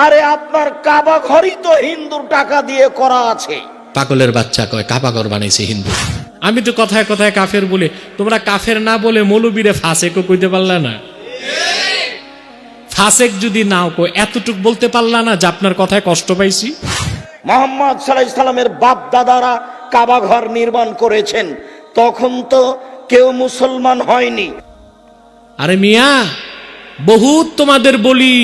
আরে আপনার কাবা ঘরই তো হিন্দুর টাকা দিয়ে করা আছে। পাগলের বাচ্চা কয় কাবা ঘর বানাইছে হিন্দু। আমি তো কথায় কথায় কাফের বলে, তোমরা কাফের না বলে মৌলবীরে ফাসেকও কইতে পারলা না। ফাসেক যদি নাও কই, এতটুক বলতে পারলা না যে আপনার কথায় কষ্ট পাইছি। মুহাম্মদ সাল্লাল্লাহু আলাইহি সাল্লামের বাপ দাদারা কাবা ঘর নির্মাণ করেছেন, তখন তো কেউ মুসলমান হয়নি। আরে মিয়া, বহুত তোমাদের বলি,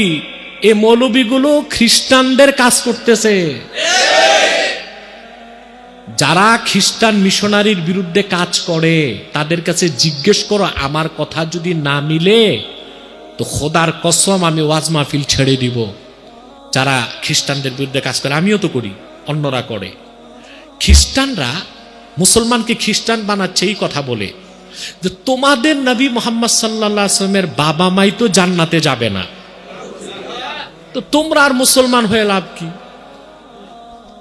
এ মৌলবীগুলো খ্রিস্টানদের কাজ করতেছে। যারা খ্রিস্টান মিশনারির বিরুদ্ধে কাজ করে তাদের কাছে জিজ্ঞেস করো, আমার কথা যদি না মিলে তো খোদার কসম আমি ওয়াজ মাহফিল ছেড়ে দিব। যারা খ্রিস্টানদের বিরুদ্ধে কাজ করে, আমিও তো করি, অন্যরা করে। খ্রিস্টানরা মুসলমানকে খ্রিস্টান বানাচ্ছে এই কথা বলে যে তোমাদের নবী মুহাম্মদ সাল্লাল্লাহু আলাইহি ওয়াসাল্লামের বাবা মাই তো জান্নাতে যাবে না, তো তোমরা আর মুসলমান হয়ে লাভ কি?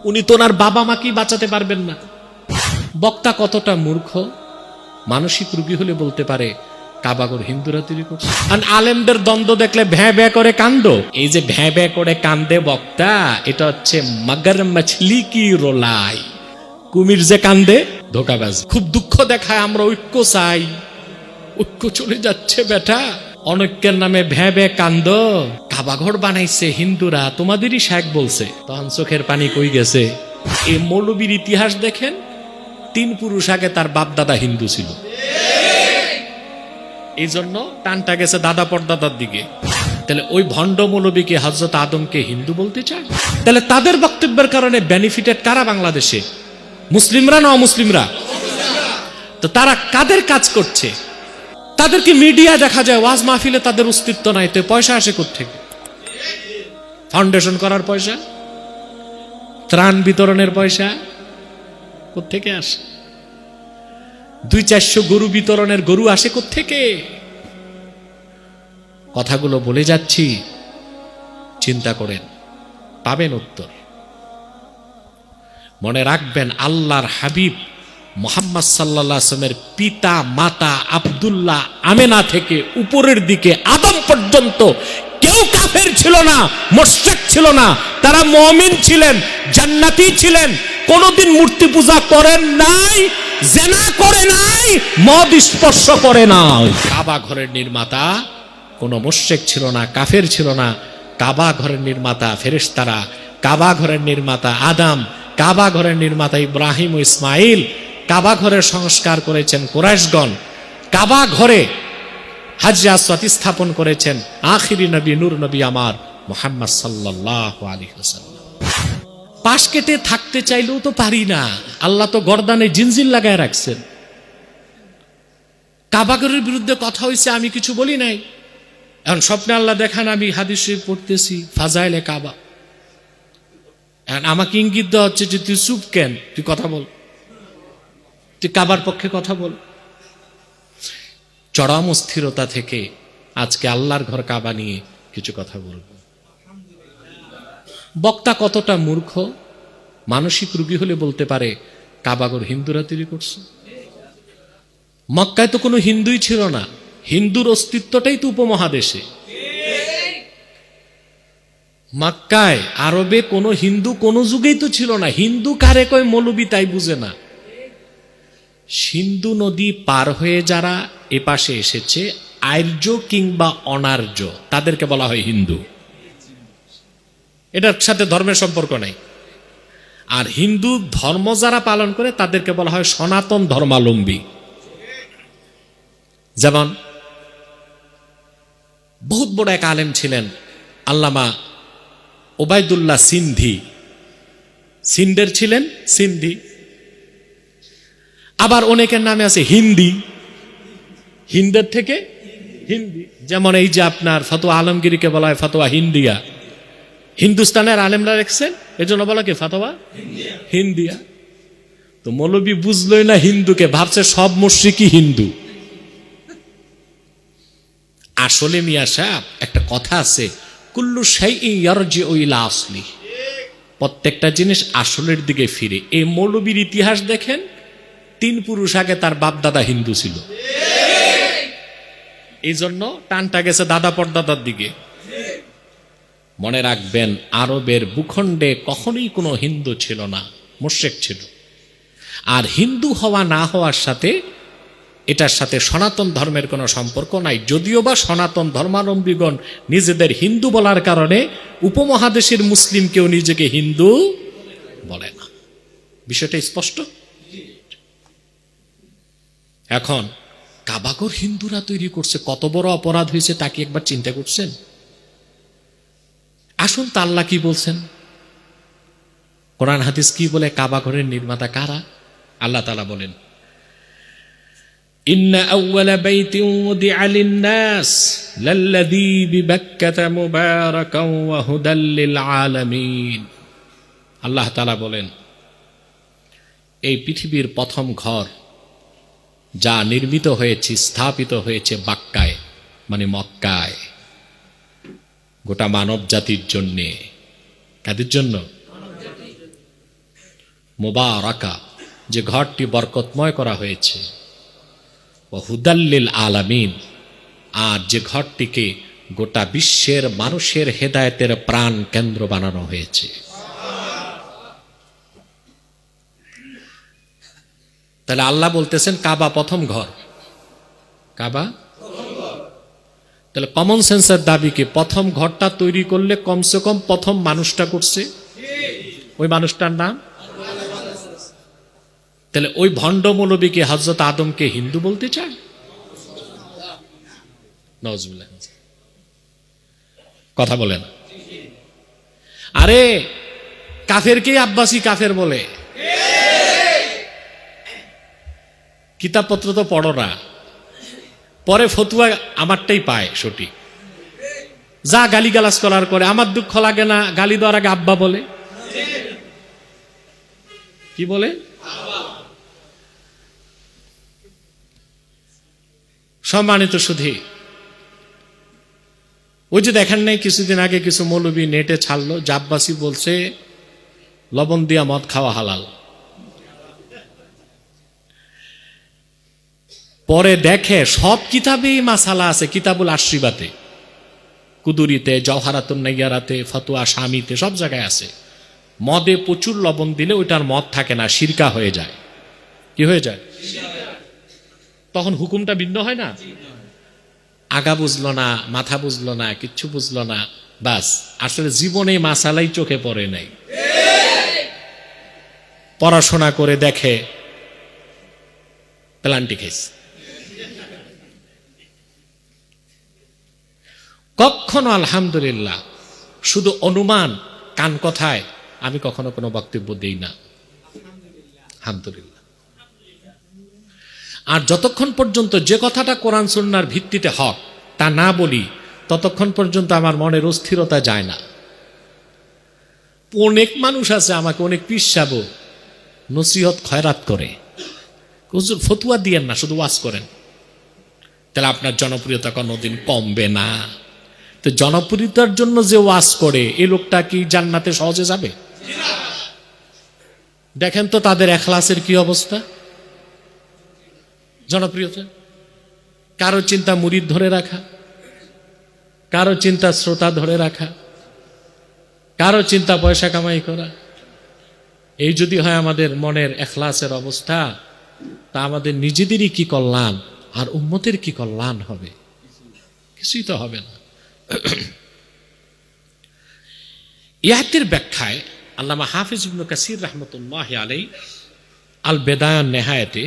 উনি তো ওনার বাবা মাকেই বাঁচাতে পারবেন না। বক্তা কতটা মূর্খ, মানসিক রোগী হলে বলতে পারে কাবাগর হিন্দুরা তৈরি করছে। আর আলেমদের দ্বন্দ্ব দেখলে ভ্যাঁ ভ্যাঁ করে কান্দ। এই যে ভ্যাঁ ভ্যাঁ করে কান্দে বক্তা, এটা হচ্ছে মগর মছলি কি রোলাই, কুমির যে কান্দে ধোকাবাজ। খুব দুঃখ দেখায়, আমরা ঐক্য চাই, ঐক্য চলে যাচ্ছে বেটা। অনৈক্যের নামে ভ্যাঁ ভ্যাঁ কান্দ। কাবাঘর বানাইছে হিন্দুরা, তোমাদেরই শেখ বলছে, তখন চোখের পানি কই গেছে। এই মৌলবীর ইতিহাস দেখেন, 3 পুরুষ আগে তার বাপ দাদা হিন্দু ছিল, এই জন্য টানটা গেছে দাদা পরদাদার দিকে। তাহলে ওই ভণ্ড মৌলবীকে হযরত আদমকে হিন্দু বলতে চায়? তাহলে তাদের বক্তব্যের কারণে বেনিফিটেড কারা বাংলাদেশে? মুসলিমরা না অমুসলিমরা? তো তারা কাদের কাজ করছে? তাদেরকে মিডিয়া দেখা যায়, ওয়াজ মাহফিলে তাদের অস্তিত্ব নাই, তো পয়সা আসে কোত্থেকে? ফাউন্ডেশন করার পয়সা, ত্রাণ বিতরণের পয়সা কোত্থেকে আসে? 200-400 গরু বিতরণের গরু আসে কোত্থেকে? কথাগুলো বলে যাচ্ছি, চিন্তা করেন, পাবেন উত্তর। মনে রাখবেন, আল্লাহর হাবিব মুহাম্মদ সাল্লাল্লাহু আলাইহি ওয়াসাল্লামের পিতা মাতা আব্দুল্লাহ আমেনা থেকে উপরের দিকে আদম পর্যন্ত কেউ কাফের ছিল না, মুশরিক ছিল না। তারা মুমিন ছিলেন, জান্নাতি ছিলেন, কোনদিন মূর্তি পূজা করেন নাই, জিনা করে নাই, মদ স্পর্শ করে নাই। কাবা ঘরের নির্মাতা কোনো মুশরিক ছিল না, কাফের ছিল না। কাবা ঘরের নির্মাতা ফেরেশতারা, কাবা ঘরের নির্মাতা আদম, কাবা ঘরের নির্মাতা ইব্রাহিম ও ইসমাইল, কাবা ঘরের সংস্কার করেছেন কুরাইশগণ, কাবা ঘরে হাজরে আসওয়াদ স্থাপন করেছেন আখিরি নবী নূর নবী আমার মুহাম্মদ সাল্লাল্লাহু আলাইহি ওয়াসাল্লাম। পাশ কেটে থাকতে চাইলেও তো পারি না, আল্লাহ তো গর্দানে জিনজিল লাগায় রাখছেন। কাবা ঘরের বিরুদ্ধে কথা হয়েছে, আমি কিছু বলি নাই। এখন স্বপ্নে আল্লাহ দেখান, আমি হাদিস শরীফ পড়তেছি, ফাজাইলে কাবা। আমাকে ইঙ্গিত দেওয়া হচ্ছে যে তুই চুপ কেন, তুই কথা বল, তুই কাবার পক্ষে কথা বল। চরম অস্থিরতা থেকে আজকে আল্লাহর ঘর কাবা নিয়ে কিছু কথা বলব। বক্তা কতটা মূর্খ, মানসিক রোগী হলে বলতে পারে কাবাঘর হিন্দুরা তৈরি করছে। মক্কায় তো কোনো হিন্দুই ছিল না, হিন্দুর অস্তিত্বটাই তো উপমহাদেশে। মক্কায় আরবে কোনো হিন্দু কোনো যুগেই তো ছিল না। হিন্দু কারে কয় মৌলবী তাই বুঝে না। সিন্ধু নদী পার হয়ে যারা এপাশে এসেছে, আর্য কিংবা অনার্য, তাদেরকে বলা হয় হিন্দু। এটার সাথে ধর্মের সম্পর্ক নাই। আর হিন্দু ধর্ম যারা পালন করে তাদেরকে বলা হয় সনাতন ধর্মাবলম্বী। যেমন বহুত বড় এক আলেম ছিলেন আল্লামা ওবায়দুল্লাহ সিন্ধি, সিন্ধের ছিলেন, সিন্ধি। আবার অনেকের নামে আছে হিন্দি, হিন্দের থেকে হিন্দি। যেমন এই যে আপনার ফতোয়া আলমগীরকে বলা হয় ফতোয়া হিন্দিয়া, হিন্দুস্তানের আলেমরা রেখেছেন, এজন্য বলা কি ফতোয়া হিন্দিয়া। তো মৌলবী বুঝলই না হিন্দুকে, ভাবছে সব মুশরিকই হিন্দু। আসলে মিয়া সাহেব, একটা কথা আছে, কুল্লু শাইইন ইয়ারজিউ ইলা আসলি, প্রত্যেকটা জিনিস আসলের দিকে ফিরে। এই মৌলবীর ইতিহাস দেখেন, 3 পুরুষ আগে তার বাপ দাদা হিন্দু ছিল, এই জন্য টানটা গেছে দাদা পরদাদার দিকে। মনে রাখবেন, আরবের ভূখণ্ডে কখনোই কোনো হিন্দু ছিল না, মুশরিক ছিল। আর হিন্দু হওয়া না হওয়ার সাথে এটার সাথে সনাতন ধর্মের কোনো সম্পর্ক নাই। যদিও বা সনাতন ধর্মাবলম্বীগণ নিজেদের হিন্দু বলার কারণে উপমহাদেশের মুসলিম কেউ নিজেকে হিন্দু বলে না। বিষয়টা স্পষ্ট। এখন কাবাঘর হিন্দুরা তৈরি করছে, কত বড় অপরাধ হয়েছে তা কি একবার চিন্তা করছেন? আসুন তা আল্লাহ কি বলছেন, কোরআন হাদিস কি বলে, কাবাঘরের নির্মাতা কারা? আল্লাহ তাআলা বলেন, ইন্না আউওয়ালা বাইতিন উদিআ লিন-নাস লাল্লাযী বিবাক্কাতা মুবারাকান ওয়া হুদাল লিল আলামিন। আল্লাহ তাআলা বলেন, এই পৃথিবীর প্রথম ঘর যা নির্মিত হয়েছে, স্থাপিত হয়েছে বাক্কায়, মানে মক্কায়, গোটা মানব জাতির জন্যে। কাদের জন্য? মুবারাকা, যে ঘরটি বরকতময় করা হয়েছে, ও হুদাল্লিল আলামিন, আর যে ঘরটিকে গোটা বিশ্বের মানুষের হেদায়েতের প্রাণ কেন্দ্র বানানো হয়েছে। তাহলে আল্লাহ বলতেছেন কাবা প্রথম ঘর, কাবা। তাহলে কমন সেন্সের দাবি কি প্রথম ঘরটা তৈরি করলে কমসে কম প্রথম মানুষটা করছে, ওই মানুষটার নাম? তাহলে ওই ভণ্ড মৌলবীকে হযরত আদমকে হিন্দু বলতে চায়? নাউজুবিল্লাহ, কথা বলেন। আরে কাফেরকে আব্বাসী কাফের বলে। কিতাবপত্র তো পড়ো না, পরে ফতুয়া আমারটাই পায় সঠিক। যা গালিগালাজ করার করে, আমার দুঃখ লাগে না, গালি দেওয়ার আগে আব্বা বলে। কি বলে? সম্মানিত সুধী, ওই যে দেখেন নাই কিছুদিন আগে কিছু মৌলবী নেটে ছাড়লো, জাব্বাসী বলছে লবণ দিয়া মদ খাওয়া হালাল। পরে দেখে সব কিতাবেই মাসালা আছে, কিতাবুল আশরিবাতে, কুদুরিতে, জওহারাতুন নাইয়ারাতে, ফতোয়া শামিতে, সব জায়গায় আছে। মদে প্রচুর লবণ দিলে ওইটার মদ থাকে না, শিরকা হয়ে যায়। কি হয়ে যায়? তখন হুকুমটা ভিন্ন হয় না? আগা বুঝলো না, মাথা বুঝলো না, কিচ্ছু বুঝলো না, বাস আসলে জীবনে মাসালাই চোখে পড়ে নাই। পড়াশোনা করে দেখে প্লান্টি খাইছে। কখনো আলহামদুলিল্লাহ শুধু অনুমান, কান কথায় আমি কখনো কোনো বক্তব্য দেই না, আলহামদুলিল্লাহ। আর যতক্ষণ পর্যন্ত যে কথাটা কোরআন সুন্নাহর ভিত্তিতে হক তা না বলি, ততক্ষণ পর্যন্ত আমার মনের অস্থিরতা যায় না। অনেক মানুষ আছে আমাকে অনেক পিসাবো নসিহত খয়রাত করে, হুজুর ফতুয়া দিয়েন না, শুধু ওয়াজ করেন, তাহলে আপনার জনপ্রিয়তা কোনোদিন কমবে না। তো জনপ্রিয়তার জন্য যে ওয়াজ করে এই লোকটা কি জান্নাতে সহজে যাবে? দেখেন তো তাদের এখলাসের কি অবস্থা। জনপ্রিয়তা, কারো চিন্তা মুরিদ ধরে রাখা, কারো চিন্তা শ্রোতা ধরে রাখা, কারো চিন্তা পয়সা কামাই করা। এই যদি হয় আমাদের মনের এখলাসের অবস্থা, তা আমাদের নিজেদেরই কি কল্যাণ আর উম্মতের কি কল্যাণ হবে? কিছুই তো হবে না। ইয়াতের ব্যাখ্যায় আল্লামা হাফিজ ইবনে কাসির রাহমাতুল্লাহি আলাইহি আল বেদায়া নেহায়াতে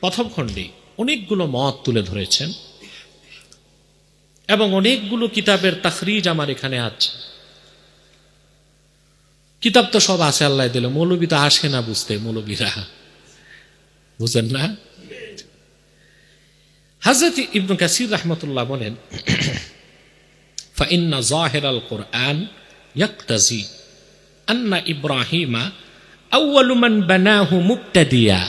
প্রথম খণ্ডে অনেকগুলো মত তুলে ধরেছেন এবং অনেকগুলো কিতাবের তাখরিজ আমার এখানে আছে। কিতাব তো সব আছে আল্লাহ দিলে, মৌলবী তো আসে না বুঝতে, মৌলবীরা বুঝেন না। হযরত ইবনে কাসির রাহমাতুল্লাহ বলেন, ফাইন্না যাহিরাল কুরআন ইয়াকতাজি আন্না ইব্রাহিমা আউয়ালু মান বানাহু মুবতাদিয়া।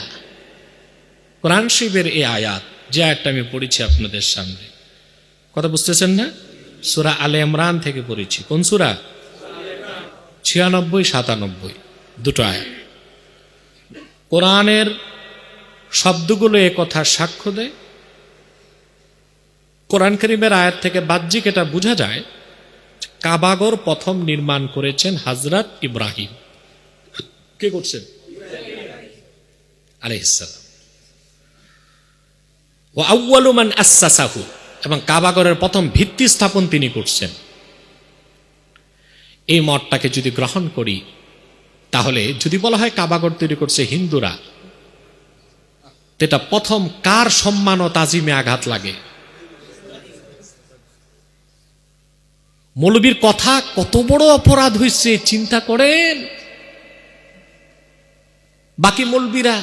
কোরআন শরীফের এই আয়াত, যে আয়াতটা আমি পড়েছি আপনাদের সামনে, কথা বুঝতেছেন না? সূরা আলে ইমরান থেকে পড়েছি। কোন সূরা? 96, 97 দুটো আয়াত। কোরআনের শব্দগুলো এ কথা সাক্ষ্য দেয়। কোরআন কারীমের আয়াত থেকে বাহ্যিক এটা বোঝা যায় কাবাগর প্রথম নির্মাণ করেছেন হযরত ইব্রাহিম। কে করছেন? আলাইহিস সালাম। ওয়া আউয়ালু মান আসসাসাহু, এবং কাবাগরের প্রথম ভিত্তি স্থাপন তিনি করছেন। এই মতটাকে যদি গ্রহণ করি, তাহলে যদি বলা হয় কাবাগর তৈরি করছে হিন্দুরা, এটা প্রথম কার সম্মান ও তাজিমে আঘাত লাগে? মৌলবীর কথা কত বড় অপরাধ হয়েছে চিন্তা করেন। বাকি মৌলবীরা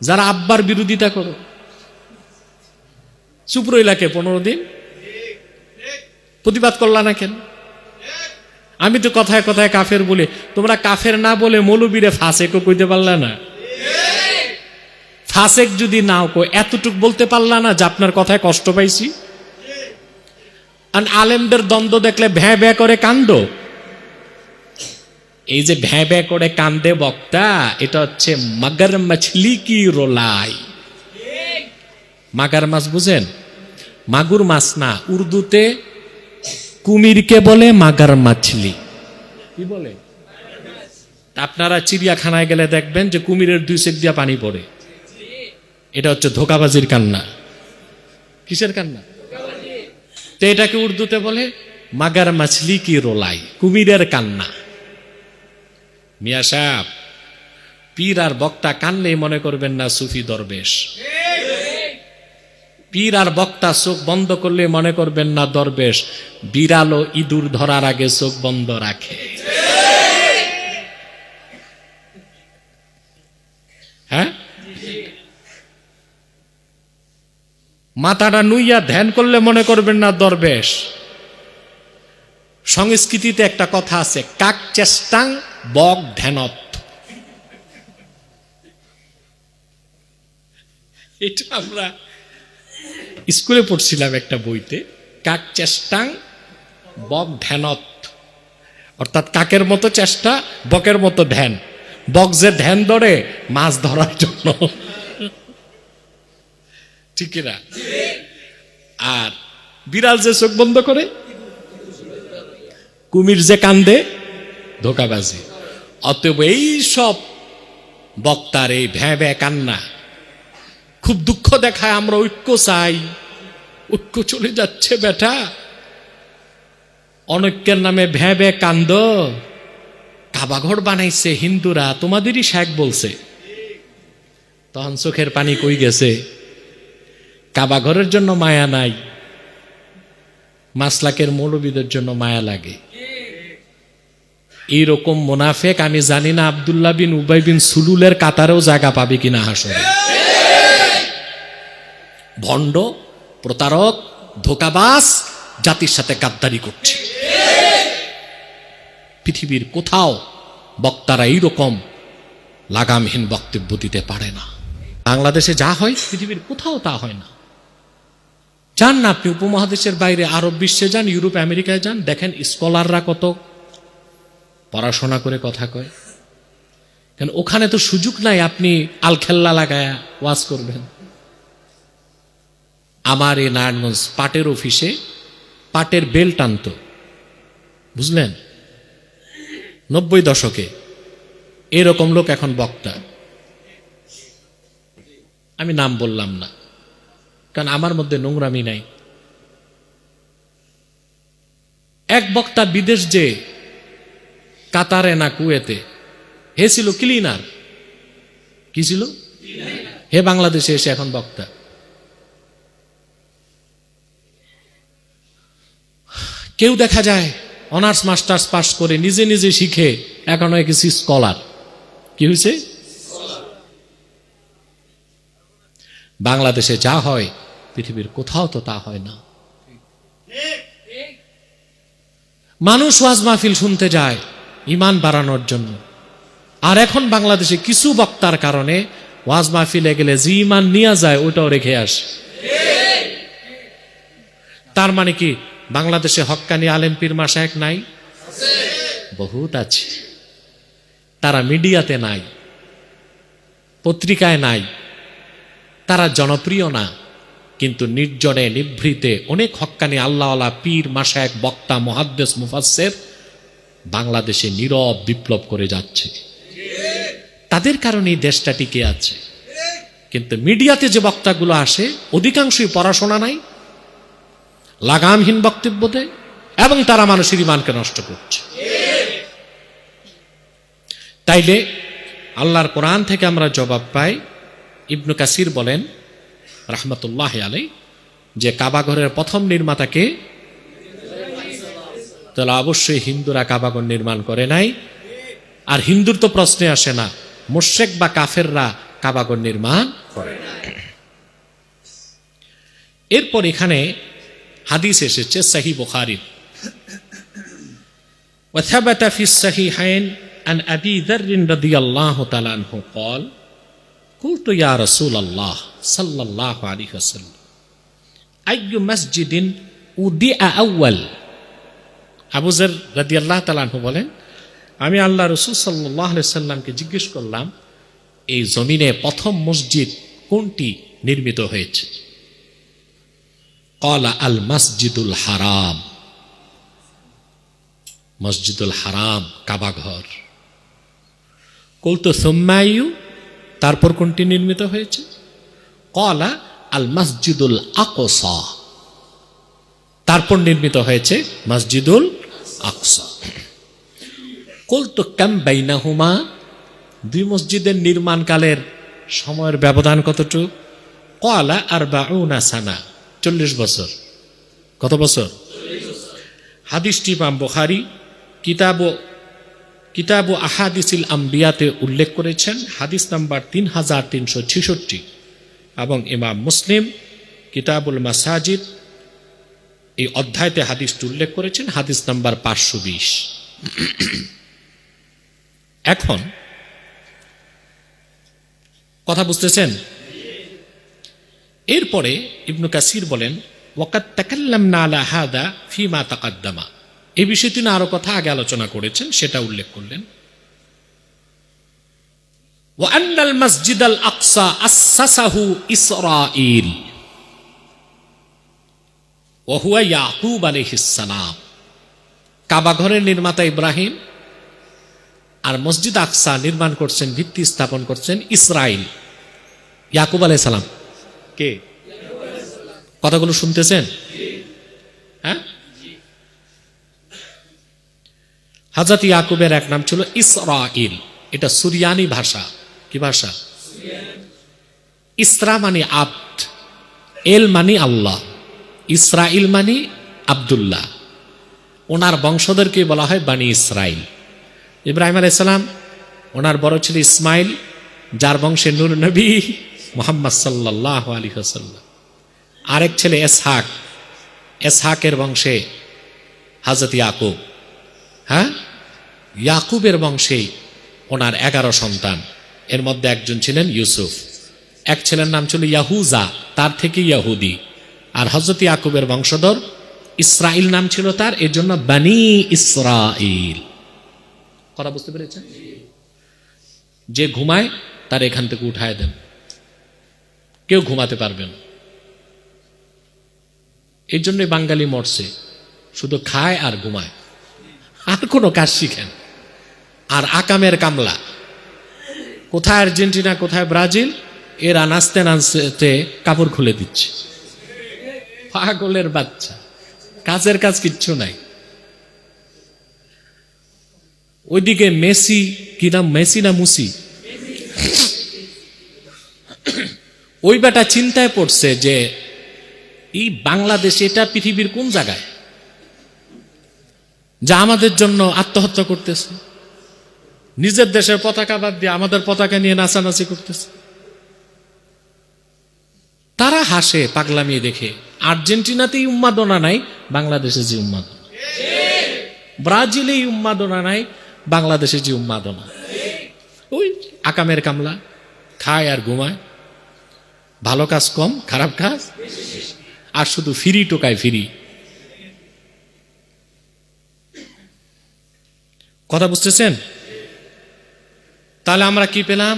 যারা আব্বার বিরোধিতা করো, চুপ রইলাকে 15 দিন, প্রতিবাদ করলা না কেন? আমি তো কথায় কথায় কাফের বলে, তোমরা কাফের না বলে মৌলবীরে ফাসেকও কইতে পারলা না। ফাসেক যদি নাও কই, এতটুক বলতে পারলা না যে আপনার কথায় কষ্ট পাইছি। আর আলেমদের দ্বন্দ্ব দেখলে ভ্যাঁ ভ্যাঁ করে কান্দ। এই যে ভ্যাঁ ভ্যাঁ করে কান্দে বক্তা, এটা হচ্ছে মাগার মাছলি কি রোলাই। মাগার মাছ বুঝেন? মাগুর মাছ না, উর্দুতে কুমিরকে বলে মাগার মাছলি। কি বলে? আপনারা চিড়িয়াখানায় গেলে দেখবেন যে কুমিরের 2 সেক দিয়া পানি পড়ে। এটা হচ্ছে ধোকাবাজির কান্না। কিসের কান্না? তো এটাকে উর্দুতে বলে মাগার মাছলি কি রোলাই, কুমিরের কান্না। মিয়া সাহেব, পীর আর বক্তা কানলেই মনে করবেন না সুফি দরবেশ। পীর আর বক্তা চোখ বন্ধ করলে মনে করবেন না দরবেশ। বিড়ালও ইঁদুর ধরার আগে চোখ বন্ধ রাখে। হ্যাঁ, মাথাটা নুইয়া ধ্যান করলে মনে করবেন না দরবেশ। সংস্কৃতিতে একটা কথা আছে, কাক চেষ্টাং বক ধ্যানত। এটা আমরা স্কুলে পড়ছিলাম একটা বইতে, কাক চেষ্টাং বক ধ্যানত, অর্থাৎ কাকের মতো চেষ্টা, বকের মতো ধ্যান। বক যে ধ্যান ধরে মাছ ধরার জন্য, ঠিক না? আর বিড়াল যে চোখ বন্ধ করে, কুমির যে কান্দে, ধোকাবাজি। অতএব এই সব বক্তার এই ভ্যাঁ ভ্যাঁ কান্না খুব দুঃখ দেখায়। আমরা ঐক্য চাই, ঐক্য চলে যাচ্ছে বেটা। অনৈক্যের নামে ভ্যাঁ ভ্যাঁ কান্দ। কাবাঘর বানাইছে হিন্দুরা, তোমাদেরই শেখ বলছে। তখন চোখের পানি কই গেছে? কাবাঘরের জন্য মায়া নাই, মাসলাকের মৌলবীদের জন্য মায়া লাগে। এইরকম মুনাফেক আমি জানি না আব্দুল্লাহ বিন উবাই বিন সুলুলের কাতারেও জায়গা পাবে কিনা হাসরে। ভণ্ড, প্রতারক, ধোকাবাজ, জাতির সাথে গাদ্দারি করছে। পৃথিবীর কোথাও বক্তারা এইরকম লাগামহীন বক্তব্য দিতে পারে না। বাংলাদেশে যা হয় পৃথিবীর কোথাও তা হয় না। যান না আপনি উপমহাদেশের বাইরে, আরব বিশ্বে যান, ইউরোপ আমেরিকায় যান, দেখেন স্কলাররা কত পড়াশোনা করে কথা কয়। কেন ওখানে তো সুযোগ নাই আপনি আলখেল্লা লাগায়া ওয়াজ করবেন। আমার এই নারায়ণগঞ্জ পাটের অফিসে পাটের বেল টানতো, বুঝলেন, 90 দশকে। এরকম লোক এখন বক্তা। আমি নাম বললাম না, কারণ আমার মধ্যে নোংরামি নাই। এক বক্তা বিদেশ যে কাতারে না কুয়েতে, হে ছিল ক্লিনার। কি ছিল? হে বাংলাদেশে এসে এখন বক্তা। কেউ দেখা যায় অনার্স মাস্টার্স পাস করে নিজে নিজে শিখে এখন হয়ে গেছি স্কলার। কি হয়েছে? বাংলাদেশে যা হয় পৃথিবীর কোথাও তো তা হয় না। মানুষ ওয়াজ মাহফিল শুনতে যায় ঈমান বাড়ানোর জন্য, আর এখন বাংলাদেশে কিছু বক্তার কারণে ওয়াজ মাহফিলে গেলে যে ঈমান নিয়ে যায় ওটাও রেখে আসে। তার মানে কি বাংলাদেশে হক্কানি আলেম পীর মাশায়েখ নাই? বহুত আছে। তারা মিডিয়াতে নাই, পত্রিকায় নাই, তারা জনপ্রিয় না, কিন্তু নির্জনে নিভৃতে অনেক হক্কানি আল্লাহওয়ালা পীর মাশায়েখ বক্তা মুহাদ্দিস মুফাসসির বাংলাদেশে নীরব বিপ্লব করে যাচ্ছে। তাদের কারণেই দেশটা টিকে আছে। কিন্তু মিডিয়াতে যে বক্তাগুলো আসে অধিকাংশই পড়াশোনা নাই, লাগামহীন বক্তব্য দেয় এবং তারা মানুষের ঈমানকে নষ্ট করছে। তাইলে আল্লাহর কোরআন থেকে আমরা জবাব পাই। ইবনু কাসির বলেন রাহমাতুল্লাহ আলাইহি যে কাবাঘরের প্রথম নির্মাতাকে, তাহলে অবশ্যই হিন্দুরা কাবাঘর নির্মাণ করে নাই। আর হিন্দুর তো প্রশ্নে আসে না, মুশরিক বা কাফেররা কাবাঘর নির্মাণ করে না। এরপর এখানে হাদিস এসেছে সহিহ বুখারীর, ওয়া থাবাতা ফিস সহিহাইন আন আবি যার রাদিয়াল্লাহু তাআলা আনহু قال قلت يا رسول الله صلى الله عليه وسلم أي مسجد উদিআ আউয়াল। আবু যার রাদিয়াল্লাহু তাআলা আনহু বলেন, আমি আল্লাহ রাসূল সাল্লাল্লাহু আলাইহি সাল্লামকে জিজ্ঞেস করলাম এই জমিনে প্রথম মসজিদ কোনটি নির্মিত হয়েছে। ক্বালা আল মসজিদুল হারাম, মসজিদুল হারাম কাবাঘর। কুলতু সুম্মা আইয়ু, তারপর কোনটি নির্মিত হয়েছে। ক্বালা আল মসজিদুল আকসা, তারপর নির্মিত হয়েছে মসজিদুল আকসা। কুলতু কাম বাইনাহুমা, দুই মসজিদের নির্মাণকালের সময়ের ব্যবধান কতটুকু। ক্বালা আরবাউনা সানা, 40 বছর। কত বছর? হাদিসটি ইমাম বুখারী কিতাব আহাদিসিল আম্বিয়াতে উল্লেখ করেছেন, হাদিস নাম্বার 3366, এবং ইমাম মুসলিম কিতাবুল মাসাজিদ এই অধ্যায়তে হাদিসটি উল্লেখ করেছেন, হাদিস নাম্বার 520। এখন কথা বুঝতেছেন? এরপরে ইবনু কাসির বলেন, ওয়াকাদ তাকাল্লামনা আলা হাদা ফিমা তাকাদ্দামা, এই বিষয়টি না আরো কথা আগে আলোচনা করেছেন, সেটা উল্লেখ করলেন। ওয়া আন্নাল মসজিদাল আকসা আসসাসাহু ইসরাঈল ওয়া হুয়া ইয়াকুব আলাইহিস সালাম। কাবাঘরের নির্মাতা ইব্রাহিম, আর মসজিদ আকসা নির্মাণ করছেন, ভিত্তি স্থাপন করছেন ইসরাইল, ইয়াকুব আলাইহিস সালাম। কে? কথাগুলো শুনতেছেন? হ্যাঁ, হযরত ইয়াকুবের এক নাম ছিল ইসরাইল, এটা সুরিয়ানি ভাষা। কি ভাষা? ইসরা মানে আব্দ, এল মানে আল্লাহ, ইসরাইল মানে আব্দুল্লাহ। ওনার বংশধরকে বলা হয় বানি ইসরাইল। ইব্রাহিম আলাইহিস সালাম, ওনার বড় ছেলে ইসমাইল, যার বংশে নূর নবী মুহাম্মদ সাল্লাল্লাহু আলাইহি ওয়াসাল্লাম। আরেক ছেলে ইসহাক, ইসহাকের বংশে হযরত ইয়াকুব। হ্যাঁ, ইয়াকুবের বংশে ওনার 11 সন্তান, এর মধ্যে একজন ছিলেন ইউসুফ। এক ছেলের নাম ছিল ইয়াহুজা, তার থেকে ইয়াহুদি। আর হযরত ইয়াকুবের বংশধর ইসরাইল নাম ছিল তার, এর জন্য বানি ইসরাইল। কথা বুঝতে পেরেছেন? যে ঘুমায় তার এখান থেকে উঠায় দেন, কেউ ঘুমাতে পারবে না। এই জন্য বাঙালি মরছে, শুধু খায় আর ঘুমায়, আর কোনো কাজ শিখেন। আর আকামের কামলা, কোথায় আর্জেন্টিনা কোথায় ব্রাজিল, এরা নাচতে নাচতে কাপড় খুলে দিচ্ছে। পাগলের বাচ্চা, কাজের কাজ কিচ্ছু নাই। ওইদিকে মেসি, কি নাম, মেসি না মুসি, ওই বেটা চিন্তায় পড়ছে যে এই বাংলাদেশ এটা পৃথিবীর কোন জায়গায়, যা আমাদের জন্য আত্মহত্যা করতেছে। নিজের দেশের পতাকা বাদ দিয়ে আমাদের পতাকা নিয়ে নাচানাচি করতেছে। তারা হাসে পাগলামি দেখে। আর্জেন্টিনাতেই উন্মাদনা নাই, বাংলাদেশে যে উন্মাদনা, ব্রাজিলেই উন্মাদনা নাই, বাংলাদেশে যে উন্মাদনা। ওই আকামের কামলা, খায় আর ঘুমায়, ভালো কাজ কম, খারাপ কাজ, আর শুধু ফিরি টোকায় ফিরি। কথা বুঝতেছেন? তাহলে আমরা কি পেলাম?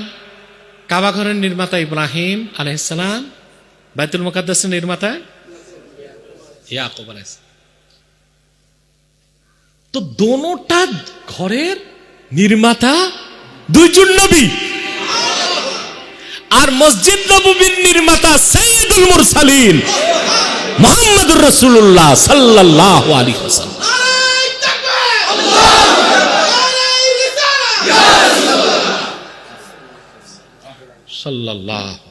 কাবাঘরের নির্মাতা ইব্রাহিম আলাইহিস সালাম, বাইতুল মুকাদ্দাসের নির্মাতা ইয়াকুব আলাইহিস সালাম। তো দোনোটা ঘরের নির্মাতা দুইজন নবী, আর মসজিদ নববীর নির্মাতা সাইয়্যিদুল মুরসালিন মুহাম্মদুর রাসূলুল্লাহ সাল্লাল্লাহু আলাইহি ওয়াসাল্লাম। সাল্লাল্লাহু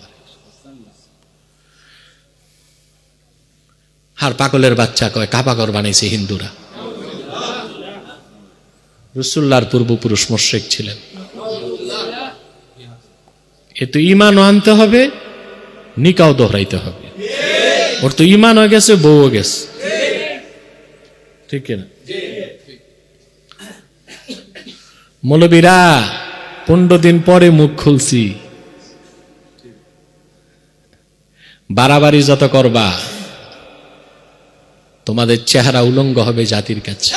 আর পাগলের বাচ্চা কয় কাবাঘর বানাইছে হিন্দুরা। রাসূলুল্লাহর পূর্বপুরুষ মুশরিক ছিলেন। এ তো ঈমানও আনতে হবে, নিকাও দোহরাইতে হবে। ওর তো ঈমান হয়ে গেছে, বউও গেছে, ঠিক না? মৌলবীরা 15 দিন পরে মুখ খুলছি, বাড়াবাড়ি যত করবা তোমাদের চেহারা উলঙ্গ হবে জাতির কাছে।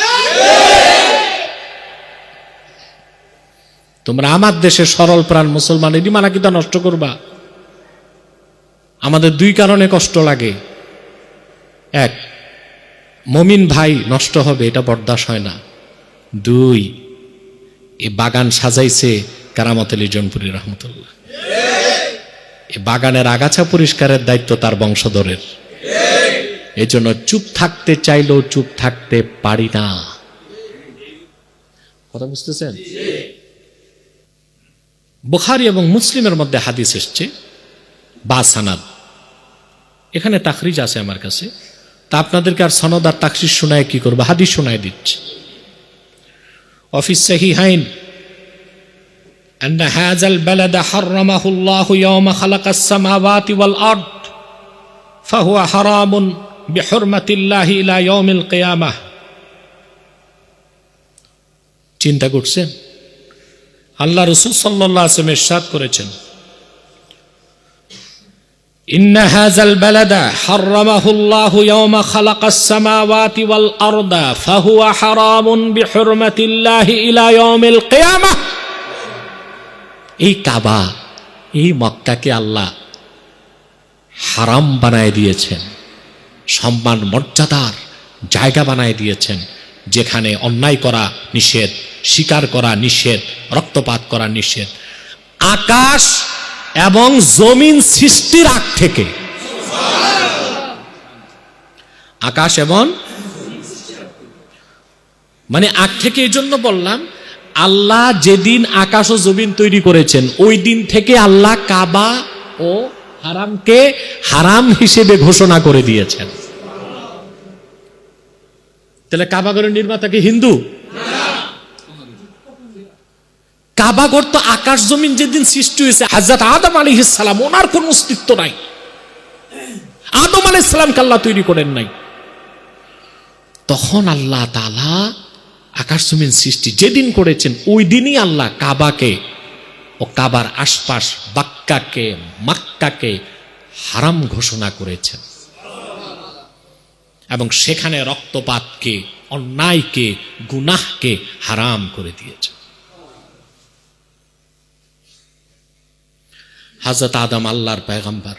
তোমরা আমার দেশে সরল প্রাণ মুসলমানের ঈমান আকীদা নষ্ট করবা। আমাদের দুই কারণে কষ্ট লাগে। এক, মুমিন ভাই নষ্ট হবে, এটা বরদাস্ত হয় না। দুই, এ বাগান সাজাইছে কারামত আলী জনপুরি রহমতুল্লাহ, এ বাগানের আগাছা পরিষ্কারের দায়িত্ব তার বংশধরের। এজন্য চুপ থাকতে চাইলেও চুপ থাকতে পারি না। কথা বুঝতেছেন? বুখারী এবং মুসলিমের মধ্যে হাদিস এসছে বা সানাদ, এখানে তাখরিজ আছে আমার কাছে, তা আপনাদেরকে আর সনদ আর তাখরিজ শোনায় কি করবো, হাদিস শোনায় দিচ্ছি। অফিস সাহিহাইন أن هذا البلد حرمه الله يوم خلق السماوات والأرض فهو حرام بحرمة الله إلى يوم القيامة। চিন্তা করছেন? আল্লাহ রাসূল সাল্লাল্লাহু আলাইহি ওয়াসাল্লাম ইরশাদ করেছেন, إن هذا البلد حرمه الله يوم خلق السماوات والأرض فهو حرام بحرمة الله إلى يوم القيامة। এই কাবা, এই মক্কাকে আল্লাহ হারাম বানায় দিয়েছেন, সম্মান মর্যাদার জায়গা বানায় দিয়েছেন, যেখানে অন্যায় করা নিষেধ, শিকার করা নিষেধ, রক্তপাত করা নিষেধ। আকাশ এবং জমিন সৃষ্টির আগ থেকে, আকাশ এবং মানে আগ থেকে এই জন্য বললাম, আল্লাহ যেদিন আকাশ ও জমিন তৈরি করেছেন ওই দিন থেকে আল্লাহ কাবা ও হারামকে হারাম হিসেবে ঘোষণা করে দিয়েছেন। তাহলে কাবাগরের নির্মাতাকে হিন্দু? কাবাগর তো আকাশ জমিন যেদিন সৃষ্টি হয়েছে হযরত আদম আলাইহিস সালাম, ওনার কোন অস্তিত্ব নাই। আদম আলাইহিস সালামকে আল্লাহ তৈরি করেন নাই। তখন আল্লাহ তাআলা আকাশ জমিন সৃষ্টি যেদিন করেছেন ওই দিনই আল্লাহ কাবাকে ও কাবার আশপাশ বাক্কাকে মক্কাকে হারাম ঘোষণা করেছেন, এবং সেখানে রক্তপাতকে, অন্যায়কে, গুনাহকে হারাম করে দিয়েছেন। হযরত আদম আল্লাহর পয়গম্বর,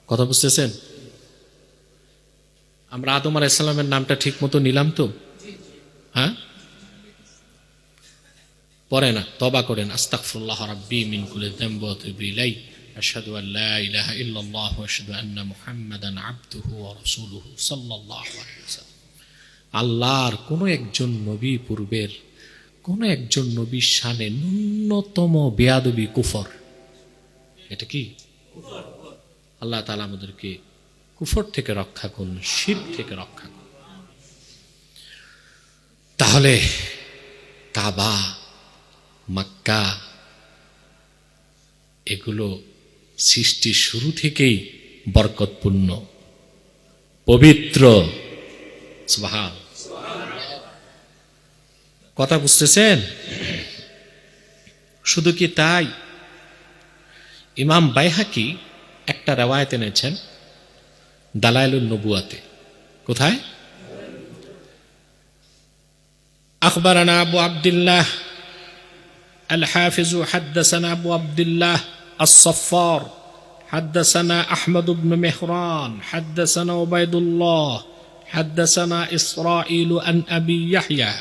কথা বুঝতেছেন? আমরা আদম আলাইহিস সালামের নামটা ঠিক মতো নিলাম তো? হ্যাঁ, পরে না, তওবা করেন, আস্তাগফিরুল্লাহ রাব্বি মিন কুল্লি যামবি ওয়া আতুবু ইলাইহি, আশহাদু আল লা ইলাহা ইল্লাল্লাহ ওয়া আশহাদু আন্না মুহাম্মাদান আবদুহু ওয়া রাসূলুহু সাল্লাল্লাহু আলাইহি ওয়াসাল্লাম। আল্লাহর কোন একজন নবী পূর্বের কোন একজন নবীর শানে ন্যূনতম বেয়াদবি কুফর। এটা কি? আল্লাহ তাআলা আমাদেরকে কুফর থেকে রক্ষা করুন, শিরক থেকে রক্ষা করুন। তাহলে কাবা, মক্কা এগুলো সৃষ্টির শুরু থেকেই বরকতপূর্ণ, পবিত্র। সুবহান, কথা বুঝতেছেন? শুধু কি তাই, ইমাম বাইহাকি একটা রিওয়ায়াত এনেছেন দালাইলুন নবুয়াতে। কোথায়? أخبرنا أبو عبد الله الحافظ حدثنا أبو عبد الله الصفار حدثنا أحمد بن مهران حدثنا عبيد الله حدثنا إسرائيل عن أبي يحيى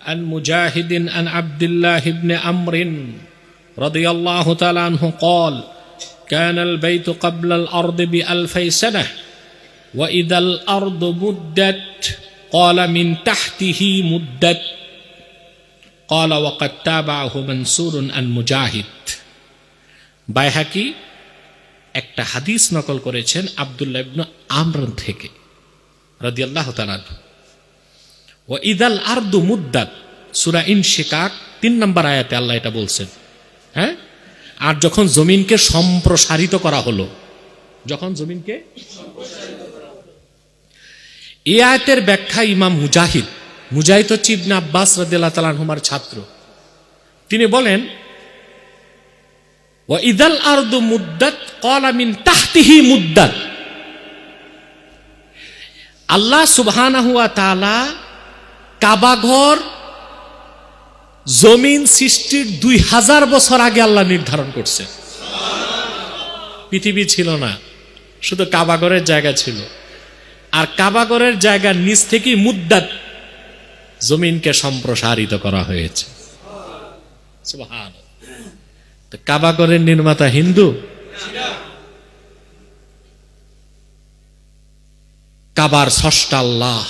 عن مجاهد عن عبد الله بن عمرو رضي الله تعالى عنه قال كان البيت قبل الأرض ب1000 سنة وإذا الأرض مدت قال من تحته مدت قال وقد تابعه منصور عن مجاهد বাইহাকি একটা হাদিস নকল করেছেন আব্দুল্লাহ ইবনে আমর থেকে রাদিয়াল্লাহু তাআলা ওয়া ইদাল আরদু মুদ্দাত সূরা ইনশিকাক 3 নম্বর আয়াতে আল্লাহ এটা বলছেন। হ্যাঁ, আর যখন জমিনকে সম্প্রসারিত করা হলো, যখন জমিনকে এই আয়াতের ব্যাখ্যা ইমাম মুজাহিদ হচ্ছে ইবনে আব্বাস রাদিয়াল্লাহু তাআলা আনহুমার ছাত্র। তিনি বলেন ওয়া ইদাল আরদু মুদ্দাত ক্বালা মিন তাহতিহি মুদ্দাত। আল্লাহ সুবহানাহু ওয়া তাআলা কাবাঘর জমিন সৃষ্টির 2000 বছর আগে আল্লাহ নির্ধারণ করছে। পৃথিবী ছিল না, শুধু কাবাঘরের জায়গা ছিল, আর কাবাঘরের জায়গার নিচ থেকেই মুদ্দাত জমিনকে সম্প্রসারিত করা হয়েছে। সুবহানাল্লাহ। তো কাবাঘরের নির্মাতা হিন্দু, কাবার স্রষ্টা আল্লাহ,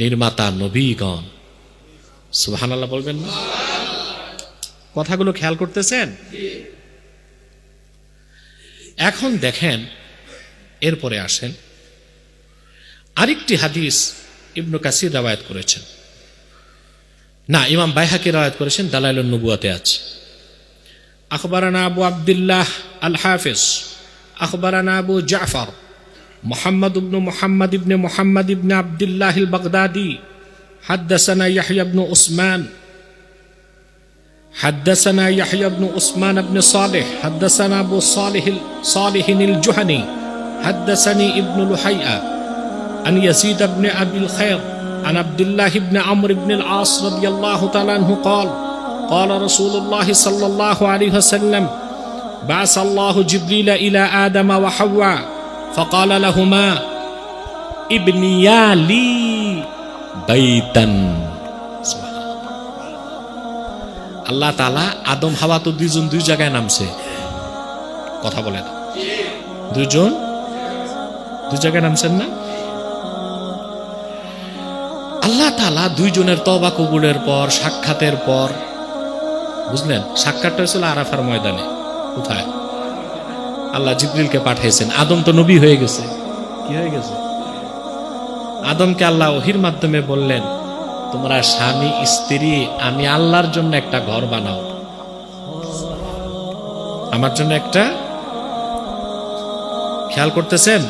নির্মাতা নবীগণ। সুবহানাল্লাহ বলবেন না? কথাগুলো খেয়াল করতেছেন? এখন দেখেন, এরপরে আসেন আরেকটি হাদিস ইবনে কাসির রওয়ায়াত করেছেন, না ইমাম বাইহাকি রওয়ায়াত করেছেন, দালাইলুন নবুয়াতে আছে। আখবারানা আবু আব্দুল্লাহ আল হাফিজ আখবারানা আবু জাফর মুহাম্মদ ইবনে মুহাম্মদ ইবনে আব্দুল্লাহ আল বাগদাদি حدثنا يحيى بن عثمان بن صالح حدثنا أبو صالح الجهني حدثني ابن لحيئة عن يزيد بن أبي الخير عن عبد الله بن عمرو بن العاص رضي الله تعالى عنه قال قال رسول الله صلى الله عليه وسلم بعث الله جبريل إلى آدم وحواء فقال لهما ابنيا لي বাইতান। আল্লাহ তাআলা আদম হাওয়া তো দুইজন দুই জায়গায় নামছে, কথা বলে না, দুইজন দুই জায়গায় নামছেন না? আল্লাহ তাআলা দুইজনের তওবা কবুলের পর, সাক্ষাতের পর, বুঝলেন, সাক্ষাৎটা হয়েছিল আরাফার ময়দানে। কোথায়? আল্লাহ জিবরিলকে পাঠিয়েছেন। আদম তো নবী হয়ে গেছে। কি হয়ে গেছে? আদমকে আল্লাহ ওহির মাধ্যমে বললেন, তোমরা স্বামী স্ত্রী আমি আল্লাহর জন্য একটা ঘর বানাও, আমার জন্য একটা। খেয়াল করতেছেন?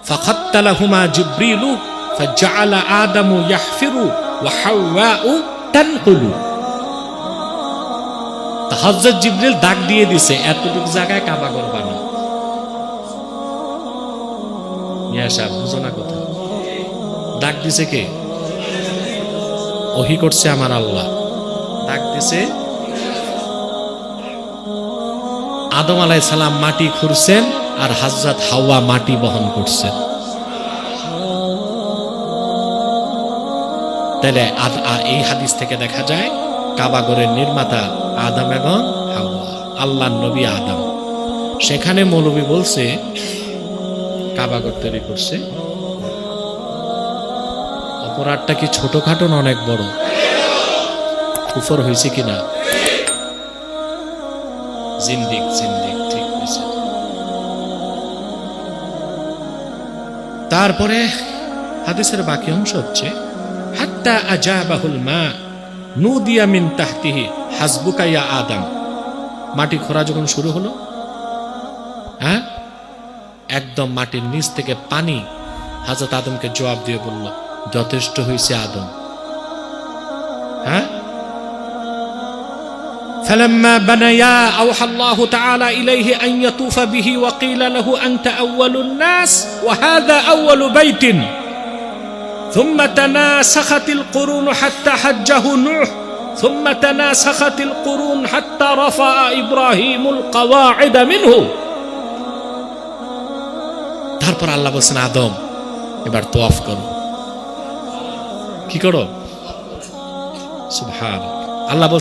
ফাখাত্তালাহুমা জিবরিলু ফাজআলা আদামু ইয়াহফিরু ওয়া হাওয়াউ তানকুলু। হযরত জিবরিল ডাক দিয়ে দিছে, এতটুকু জায়গায় কাবা ঘর বানাও। মিয়া সাহেব বুঝো না কথা? ডাক দিছে কে? ওহী করছে আমার আল্লাহ, ডাক দিছে। আদম আলাইহিস সালাম মাটি খুঁড়ছেন আর হযরত হাওয়া মাটি বহন করছেন। তাহলে এই হাদিস থেকে দেখা যায় কাবাঘরের নির্মাতা আদম এবং হাওয়া, আল্লাহর নবী আদম। সেখানে মৌলবী বলছে কাবাঘর তৈরি করছে। অপরাধটা কি ছোটখাটো না অনেক বড়? কুফর হয়েছে কিনা? জিন্দিক ঠিক হয়েছে। তারপরে হাদিসের বাকি অংশ হচ্ছে হাত্তা আজাবাহুল মা নুদিয়া মিন তাহতিহি হাসবুকা ইয়া আদম। মাটি খোঁড়া যখন শুরু হলো, হ্যাঁ, একদম মাটির নিচ থেকে পানি হযরত আদমকে জবাব দিয়ে বলল, যথেষ্ট হয়েছে আদম। হ্যাঁ, فلما بنيا أوحى الله تعالى إليه أن يطوف به وقيل له أنت أول الناس وهذا أول بيت ثم تناسخت القرون حتى حجه نوح ثم تناسخت القرون حتى رفع إبراهيم القواعد منه তারপর আল্লাহ বলছেন আদম এবার তোয়াফ করো। কি করো? সুবহান আল্লাহ।